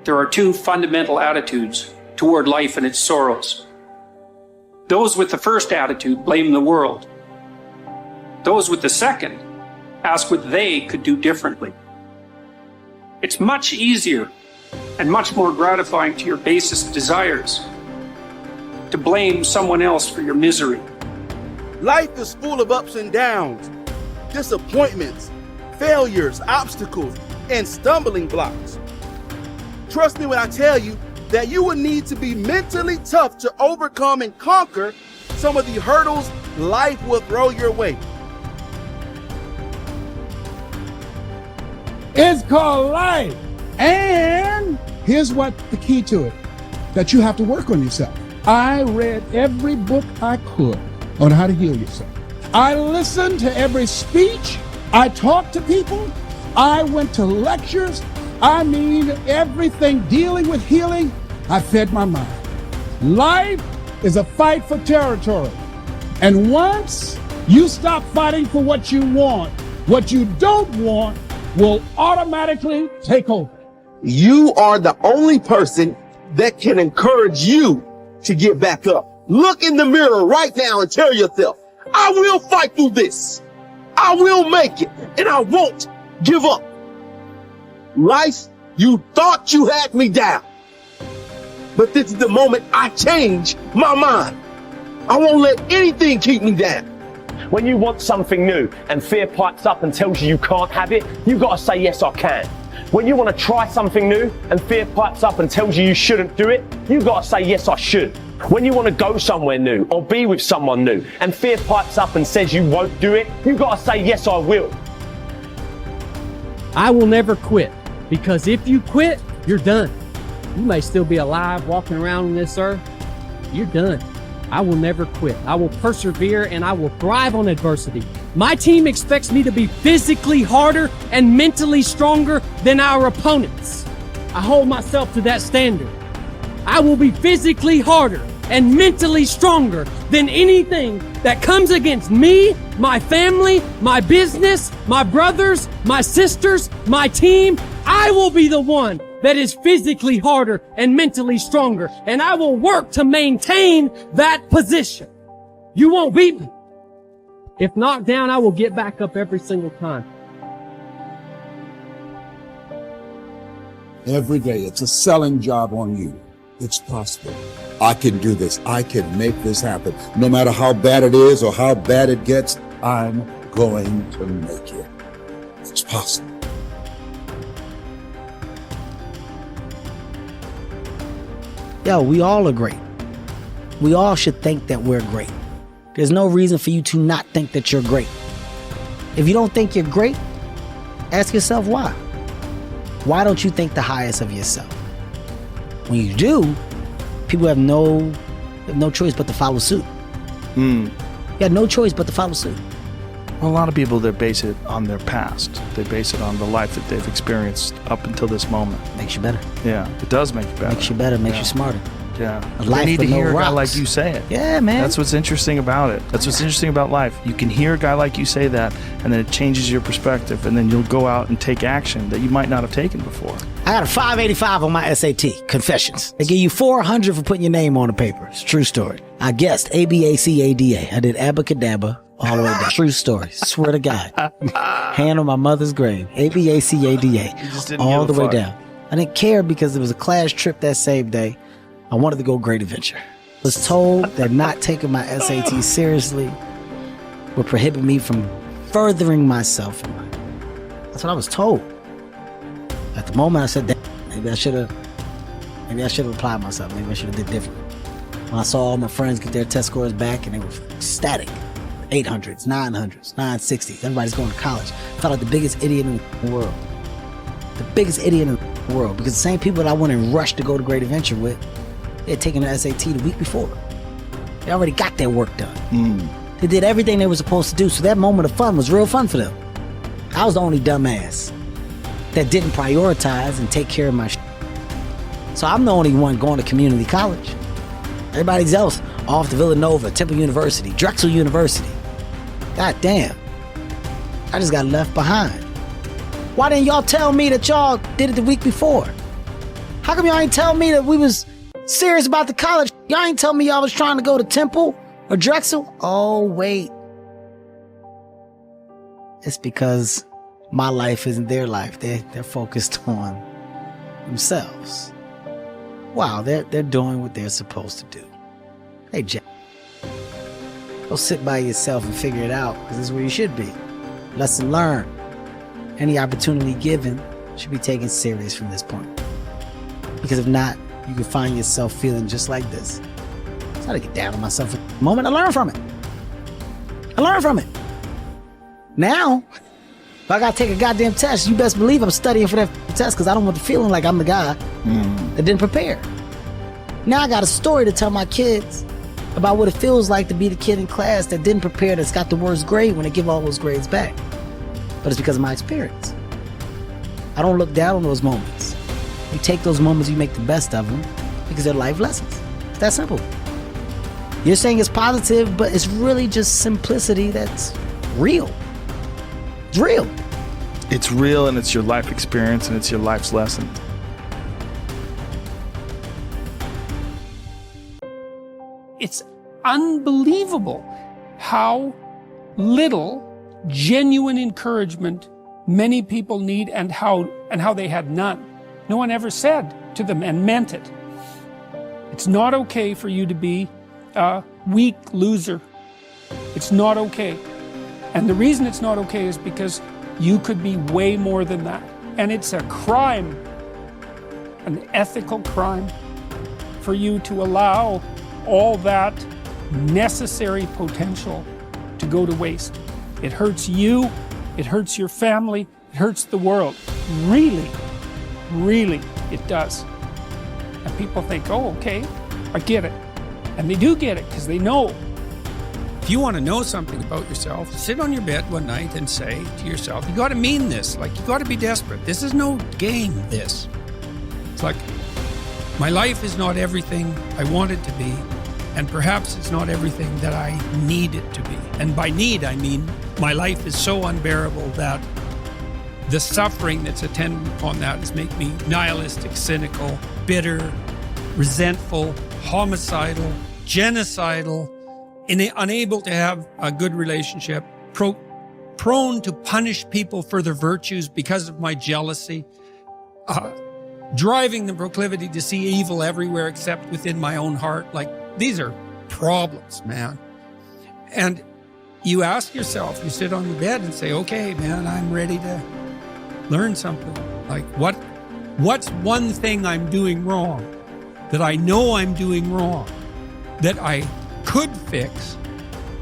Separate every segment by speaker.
Speaker 1: there are two fundamental attitudes toward life and its sorrows. Those with the first attitude blame the world. Those with the second ask what they could do differently. It's much easier and much more gratifying to your basest desires to blame someone else for your misery.
Speaker 2: Life is full of ups and downs, disappointments, failures, obstacles, and stumbling blocks. Trust me when I tell you that you will need to be mentally tough to overcome and conquer some of the hurdles life will throw your way.
Speaker 3: It's called life. And here's what the key to it, that you have to work on yourself. I read every book I could on how to heal yourself. I listened to every speech. I talked to people. I went to lectures. I mean, everything dealing with healing, I fed my mind. Life is a fight for territory. And once you stop fighting for what you want, what you don't want will automatically take over.
Speaker 2: You are the only person that can encourage you to get back up. Look in the mirror right now and tell yourself, I will fight through this. I will make it, and I won't give up. Life, you thought you had me down. But this is the moment I change my mind. I won't let anything keep me down.
Speaker 4: When you want something new and fear pipes up and tells you you can't have it, you gotta say, yes, I can. When you want to try something new and fear pipes up and tells you shouldn't do it, you gotta say, yes, I should. When you want to go somewhere new or be with someone new and fear pipes up and says you won't do it, you gotta say, yes, I will.
Speaker 5: I will never quit, because if you quit, you're done. You may still be alive walking around on this earth. You're done. I will never quit. I will persevere and I will thrive on adversity. My team expects me to be physically harder and mentally stronger than our opponents. I hold myself to that standard. I will be physically harder and mentally stronger than anything that comes against me, my family, my business, my brothers, my sisters, my team. I will be the one that is physically harder and mentally stronger, and I will work to maintain that position. You won't beat me. If knocked down, I will get back up every single time.
Speaker 3: Every day, it's a selling job on you. It's possible. I can do this. I can make this happen. No matter how bad it is or how bad it gets, I'm going to make it. It's possible.
Speaker 6: Yo, we all are great. We all should think that we're great. There's no reason for you to not think that you're great. If you don't think you're great, ask yourself why. Why don't you think the highest of yourself? When you do, people have no choice but to follow suit. You have no choice but to follow suit.
Speaker 7: Well, a lot of people, they base it on their past. They base it on the life that they've experienced up until this moment.
Speaker 6: Makes you better.
Speaker 7: Yeah, it does make you better.
Speaker 6: Makes you better, makes you smarter.
Speaker 7: Yeah.
Speaker 6: A
Speaker 7: They
Speaker 6: life
Speaker 7: need to
Speaker 6: with no
Speaker 7: hear a guy
Speaker 6: rocks.
Speaker 7: like you say it.
Speaker 6: Yeah, man.
Speaker 7: That's what's interesting about it. That's what's interesting about life. You can hear a guy like you say that, and then it changes your perspective, and then you'll go out and take action that you might not have taken before.
Speaker 6: I got a 585 on my SAT, confessions. They give you 400 for putting your name on the paper. It's a true story. I guessed ABACADA. I did abacadabra all the way down. True story. Swear to God. Hand on my mother's grave. ABACADA. All the way down. I didn't care because it was a class trip that same day. I wanted to go Great Adventure. I was told that not taking my SAT seriously would prohibit me from furthering myself in life. That's what I was told. At the moment, I said, maybe I should have applied myself. Maybe I should have did different. When I saw all my friends get their test scores back and they were ecstatic. 800s, 900s, 960s. Everybody's going to college. I felt like the biggest idiot in the world. The biggest idiot in the world. Because the same people that I went and rushed to go to Great Adventure with, they had taken their SAT the week before. They already got their work done. They did everything they were supposed to do. So that moment of fun was real fun for them. I was the only dumbass that didn't prioritize and take care of my shit. So I'm the only one going to community college. Everybody else off to Villanova, Temple University, Drexel University. God damn. I just got left behind. Why didn't y'all tell me that y'all did it the week before? How come y'all ain't tell me that we was serious about the college? Y'all ain't tell me y'all was trying to go to Temple or Drexel? Oh, wait. It's because my life isn't their life. They're focused on themselves. Wow, they're doing what they're supposed to do. Hey, Jack. Go sit by yourself and figure it out, because this is where you should be. Lesson learned. Any opportunity given should be taken serious from this point. Because if not, you can find yourself feeling just like this. It's not to get down on myself at the moment. I learn from it. Now, if I gotta take a goddamn test, you best believe I'm studying for that test, because I don't want the feeling like I'm the guy that didn't prepare. Now I got a story to tell my kids about what it feels like to be the kid in class that didn't prepare, that's got the worst grade when they give all those grades back. But it's because of my experience. I don't look down on those moments. You take those moments, you make the best of them, because they're life lessons. It's that simple. You're saying it's positive, but it's really just simplicity that's real. It's real.
Speaker 7: It's real, and it's your life experience, and it's your life's lesson.
Speaker 1: It's unbelievable how little genuine encouragement many people need, and how they had none. No one ever said to them and meant it. It's not okay for you to be a weak loser. It's not okay. And the reason it's not okay is because you could be way more than that. And it's a crime, an ethical crime, for you to allow all that necessary potential to go to waste. It hurts you, it hurts your family, it hurts the world. Really, really, it does. And people think, oh, okay, I get it. And they do get it, because they know. If you want to know something about yourself, sit on your bed one night and say to yourself, you got to mean this. Like, you got to be desperate. This is no game, this. It's like, my life is not everything I want it to be, and perhaps it's not everything that I need it to be. And by need, I mean my life is so unbearable that the suffering that's attendant upon that is make me nihilistic, cynical, bitter, resentful, homicidal, genocidal, unable to have a good relationship, prone to punish people for their virtues because of my jealousy, driving the proclivity to see evil everywhere except within my own heart. Like, these are problems, man. And you ask yourself, you sit on the bed and say, okay, man, I'm ready to learn something. Like, what's one thing I'm doing wrong that I know I'm doing wrong, that I could fix,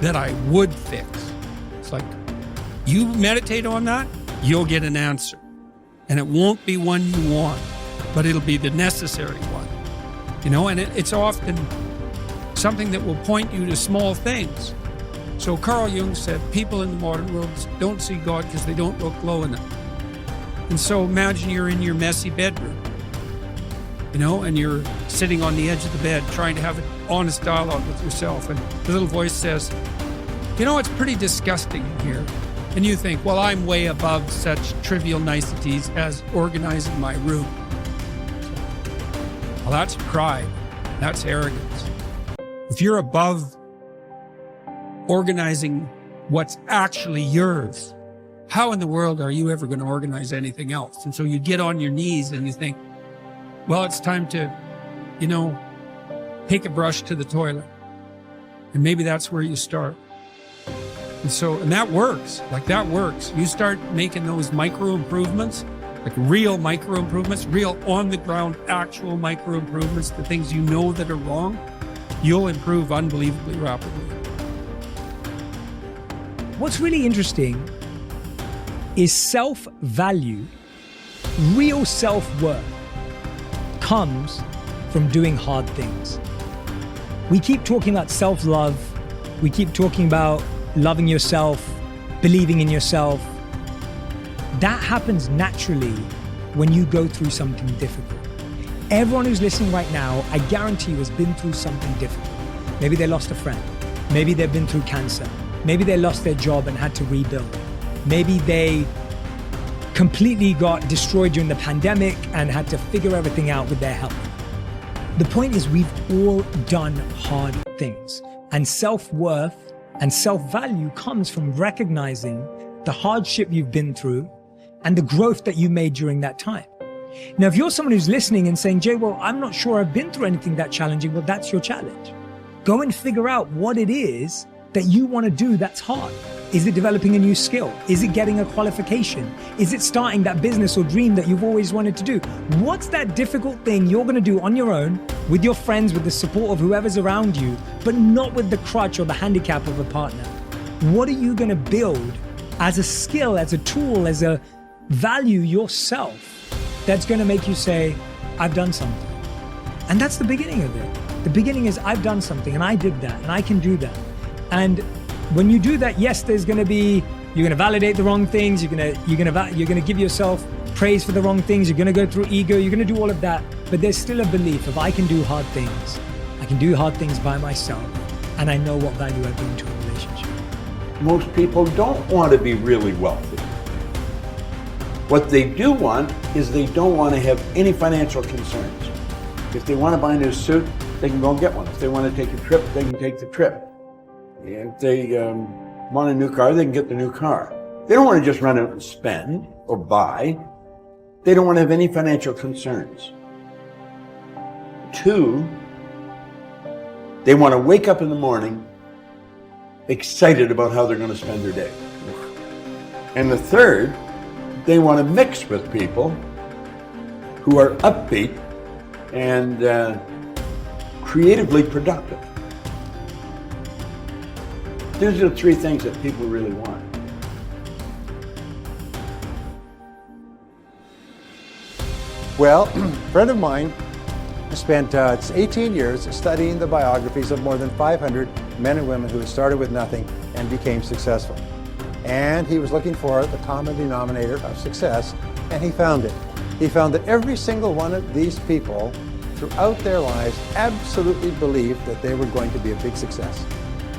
Speaker 1: that I would fix? It's like, you meditate on that, you'll get an answer. And it won't be one you want, but it'll be the necessary one. You know, and it's often something that will point you to small things. So Carl Jung said, people in the modern world don't see God because they don't look low enough. And so imagine you're in your messy bedroom, you know, and you're sitting on the edge of the bed trying to have an honest dialogue with yourself. And the little voice says, you know, it's pretty disgusting in here. And you think, well, I'm way above such trivial niceties as organizing my room. Well, that's pride. That's arrogance. If you're above organizing what's actually yours, how in the world are you ever going to organize anything else? And so you get on your knees and you think, well, it's time to, you know, take a brush to the toilet. And maybe that's where you start. And that works. Like, that works. You start making those micro improvements, like real micro improvements, real on the ground, actual micro improvements, the things you know that are wrong, you'll improve unbelievably rapidly.
Speaker 8: What's really interesting is self-value, real self-worth comes from doing hard things. We keep talking about self-love. We keep talking about loving yourself, believing in yourself. That happens naturally when you go through something difficult. Everyone who's listening right now, I guarantee you, has been through something difficult. Maybe they lost a friend. Maybe they've been through cancer. Maybe they lost their job and had to rebuild. Maybe they completely got destroyed during the pandemic and had to figure everything out with their health. The point is, we've all done hard things, and self-worth and self-value comes from recognizing the hardship you've been through and the growth that you made during that time. Now, if you're someone who's listening and saying, Jay, well, I'm not sure I've been through anything that challenging, well, that's your challenge. Go and figure out what it is that you want to do that's hard. Is it developing a new skill? Is it getting a qualification? Is it starting that business or dream that you've always wanted to do? What's that difficult thing you're going to do on your own, with your friends, with the support of whoever's around you, but not with the crutch or the handicap of a partner? What are you going to build as a skill, as a tool, as a value yourself that's going to make you say, I've done something? And that's the beginning of it. The beginning is, I've done something and I did that and I can do that. And when you do that, yes, you're going to validate the wrong things. You're going to give yourself praise for the wrong things. You're going to go through ego. You're going to do all of that. But there's still a belief of, I can do hard things. I can do hard things by myself. And I know what value I bring to a relationship.
Speaker 9: Most people don't want to be really wealthy. What they do want is they don't want to have any financial concerns. If they want to buy a new suit, they can go and get one. If they want to take a trip, they can take the trip. If they want a new car, they can get the new car. They don't want to just run out and spend or buy. They don't want to have any financial concerns. 2, they want to wake up in the morning excited about how they're going to spend their day. And the 3rd, they want to mix with people who are upbeat and creatively productive. These are the 3 things that people really want.
Speaker 10: Well, a friend of mine spent 18 years studying the biographies of more than 500 men and women who had started with nothing and became successful. And he was looking for the common denominator of success, and he found it. He found that every single one of these people throughout their lives absolutely believed that they were going to be a big success.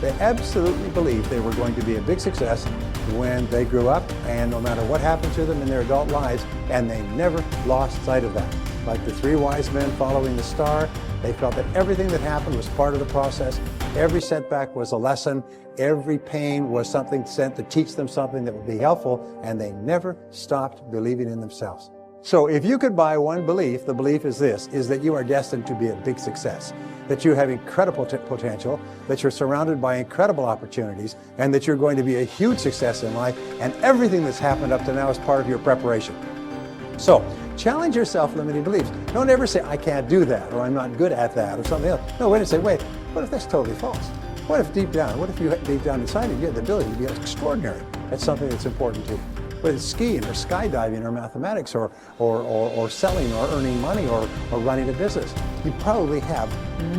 Speaker 10: They absolutely believed they were going to be a big success when they grew up, and no matter what happened to them in their adult lives, and they never lost sight of that. Like the 3 wise men following the star, they felt that everything that happened was part of the process. Every setback was a lesson. Every pain was something sent to teach them something that would be helpful, and they never stopped believing in themselves. So if you could buy one belief, the belief is this, is that you are destined to be a big success, that you have incredible potential, that you're surrounded by incredible opportunities, and that you're going to be a huge success in life, and everything that's happened up to now is part of your preparation. So challenge your self-limiting beliefs. Don't ever say, I can't do that, or I'm not good at that, or something else. No, wait and say, wait, what if that's totally false? What if deep down inside you have the ability to be extraordinary at something that's important to you? Whether it's skiing or skydiving or mathematics or selling or earning money or running a business, you probably have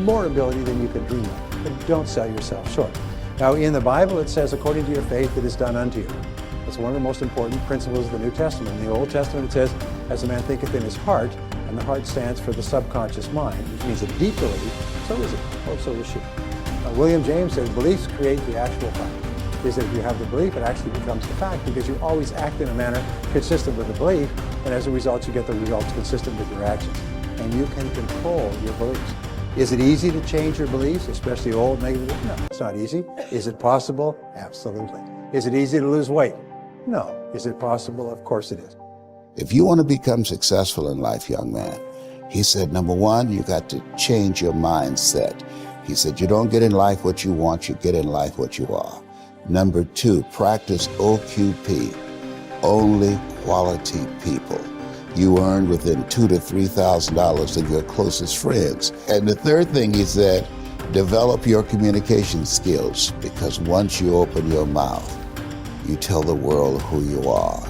Speaker 10: more ability than you could dream of. But don't sell yourself short. Now, in the Bible, it says, according to your faith, it is done unto you. That's one of the most important principles of the New Testament. In the Old Testament, it says, as a man thinketh in his heart, and the heart stands for the subconscious mind, which means a deep belief, so is it, or so is she. William James says, beliefs create the actual fact. Is that if you have the belief, it actually becomes the fact, because you always act in a manner consistent with the belief, and as a result, you get the results consistent with your actions. And you can control your beliefs. Is it easy to change your beliefs, especially old negative? No, it's not easy. Is it possible? Absolutely. Is it easy to lose weight? No. Is it possible? Of course it is.
Speaker 11: If you want to become successful in life, young man, he said, number 1, you got to change your mindset. He said, you don't get in life what you want, you get in life what you are. Number 2, practice OQP, only quality people. You earn within $2,000 to $3,000 of your closest friends. And the 3rd thing he said, develop your communication skills, because once you open your mouth, you tell the world who you are.